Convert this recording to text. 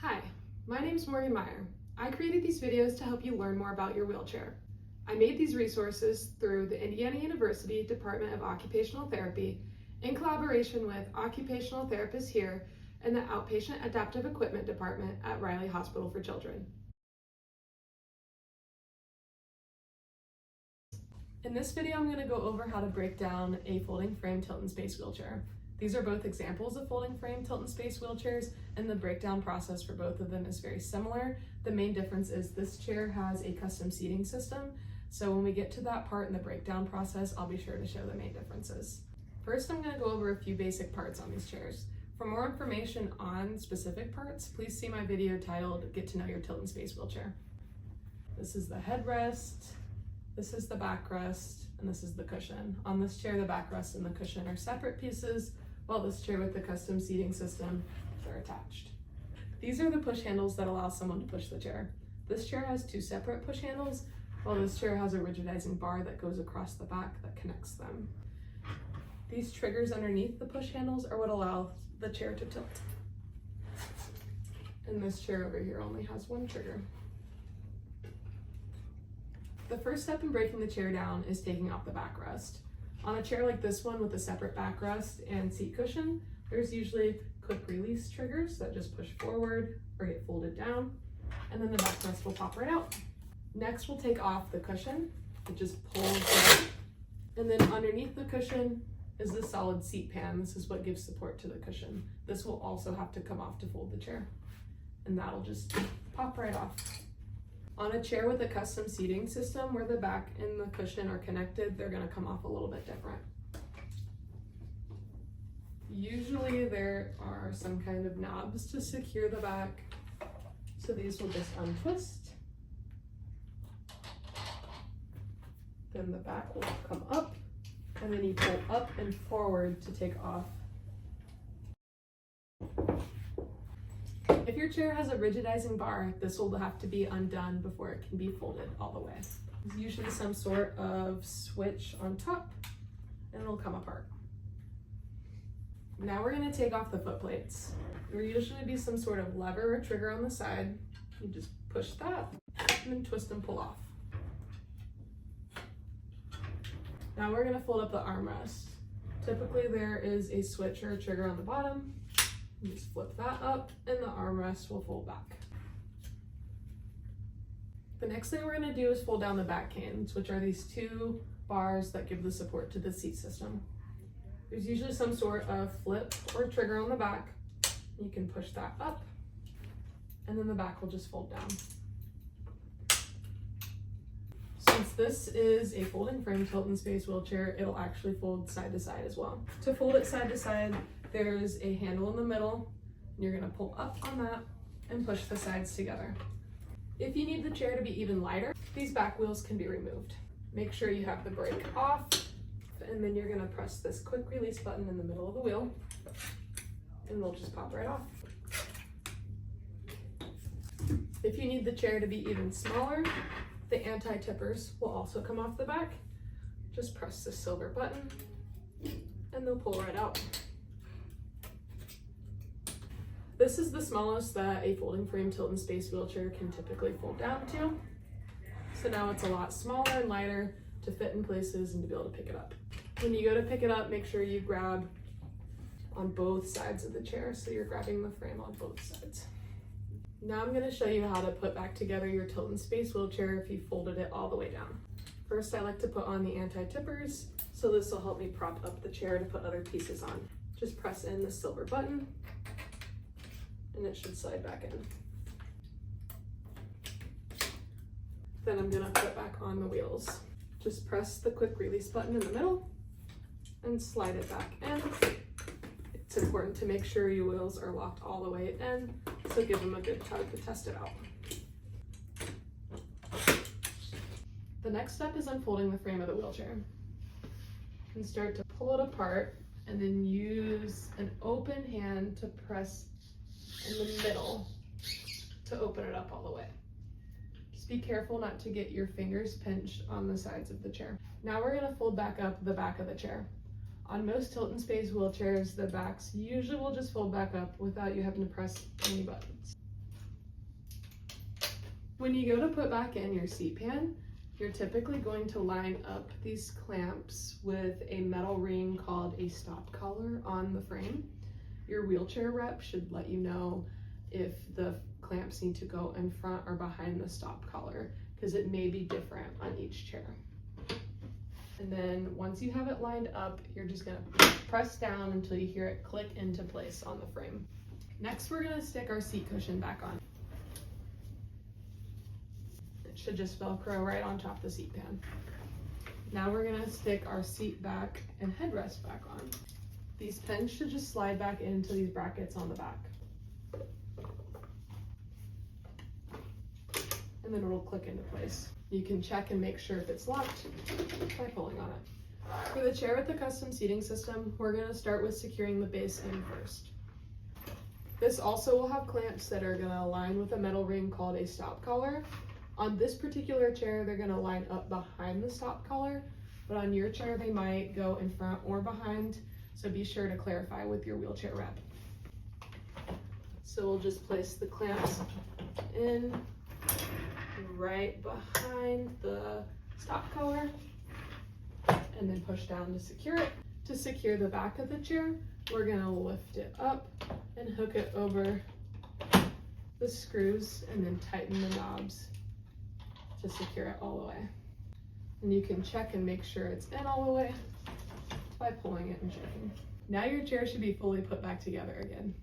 Hi, my name's Morgan Meyer. I created these videos to help you learn more about your wheelchair. I made these resources through the Indiana University Department of Occupational Therapy in collaboration with occupational therapists here and the Outpatient Adaptive Equipment Department at Riley Hospital for Children. In this video, I'm going to go over how to break down a folding frame tilt and space wheelchair. These are both examples of folding frame tilt and space wheelchairs, and the breakdown process for both of them is very similar. The main difference is this chair has a custom seating system, so when we get to that part in the breakdown process, I'll be sure to show the main differences. First, I'm going to go over a few basic parts on these chairs. For more information on specific parts, please see my video titled Get to Know Your Tilt and Space Wheelchair. This is the headrest, this is the backrest, and this is the cushion. On this chair, the backrest and the cushion are separate pieces, while this chair with the custom seating system are attached. These are the push handles that allow someone to push the chair. This chair has two separate push handles, while this chair has a rigidizing bar that goes across the back that connects them. These triggers underneath the push handles are what allow the chair to tilt. And this chair over here only has one trigger. The first step in breaking the chair down is taking off the backrest. On a chair like this one with a separate backrest and seat cushion, there's usually quick release triggers that just push forward or get folded down, and then the backrest will pop right out. Next, we'll take off the cushion. It just pulls down, and then underneath the cushion is the solid seat pan. This is what gives support to the cushion. This will also have to come off to fold the chair, and that'll just pop right off. On a chair with a custom seating system where the back and the cushion are connected, they're going to come off a little bit different. Usually there are some kind of knobs to secure the back, so these will just untwist. Then the back will come up, and then you pull up and forward to take off. If your chair has a rigidizing bar, this will have to be undone before it can be folded all the way. There's usually some sort of switch on top, and it'll come apart. Now we're going to take off the foot plates. There will usually be some sort of lever or trigger on the side. You just push that, and then twist and pull off. Now we're going to fold up the armrest. Typically there is a switch or a trigger on the bottom. You just flip that up and the armrest will fold back. The next thing we're going to do is fold down the back canes, which are these two bars that give the support to the seat system. There's usually some sort of flip or trigger on the back. You can push that up, and then the back will just fold down. Since this is a folding frame tilt and space wheelchair, it'll actually fold side to side as well. To fold it side to side, there's a handle in the middle, and you're going to pull up on that and push the sides together. If you need the chair to be even lighter, these back wheels can be removed. Make sure you have the brake off, and then you're going to press this quick release button in the middle of the wheel, and they'll just pop right off. If you need the chair to be even smaller, the anti-tippers will also come off the back. Just press this silver button, and they'll pull right out. This is the smallest that a folding frame tilt and space wheelchair can typically fold down to. So now it's a lot smaller and lighter to fit in places and to be able to pick it up. When you go to pick it up, make sure you grab on both sides of the chair, so you're grabbing the frame on both sides. Now I'm going to show you how to put back together your tilt and space wheelchair if you folded it all the way down. First, I like to put on the anti-tippers, so this will help me prop up the chair to put other pieces on. Just press in the silver button, and it should slide back in. Then I'm going to put back on the wheels. Just press the quick release button in the middle and slide it back in. It's important to make sure your wheels are locked all the way in, so give them a good tug to test it out. The next step is unfolding the frame of the wheelchair. You can start to pull it apart and then use an open hand to press in the middle to open it up all the way. Just be careful not to get your fingers pinched on the sides of the chair. Now we're going to fold back up the back of the chair. On most tilt and space wheelchairs, the backs usually will just fold back up without you having to press any buttons. When you go to put back in your seat pan, you're typically going to line up these clamps with a metal ring called a stop collar on the frame. Your wheelchair rep should let you know if the clamps need to go in front or behind the stop collar, because it may be different on each chair. And then once you have it lined up, you're just gonna press down until you hear it click into place on the frame. Next, we're gonna stick our seat cushion back on. It should just Velcro right on top of the seat pan. Now we're gonna stick our seat back and headrest back on. These pins should just slide back into these brackets on the back. And then it'll click into place. You can check and make sure if it's locked by pulling on it. For the chair with the custom seating system, we're gonna start with securing the base in first. This also will have clamps that are gonna align with a metal ring called a stop collar. On this particular chair, they're gonna line up behind the stop collar, but on your chair, they might go in front or behind, so be sure to clarify with your wheelchair rep. So we'll just place the clamps in right behind the stop collar and then push down to secure it. To secure the back of the chair, we're gonna lift it up and hook it over the screws and then tighten the knobs to secure it all the way. And you can check and make sure it's in all the way by pulling it and checking. Now your chair should be fully put back together again.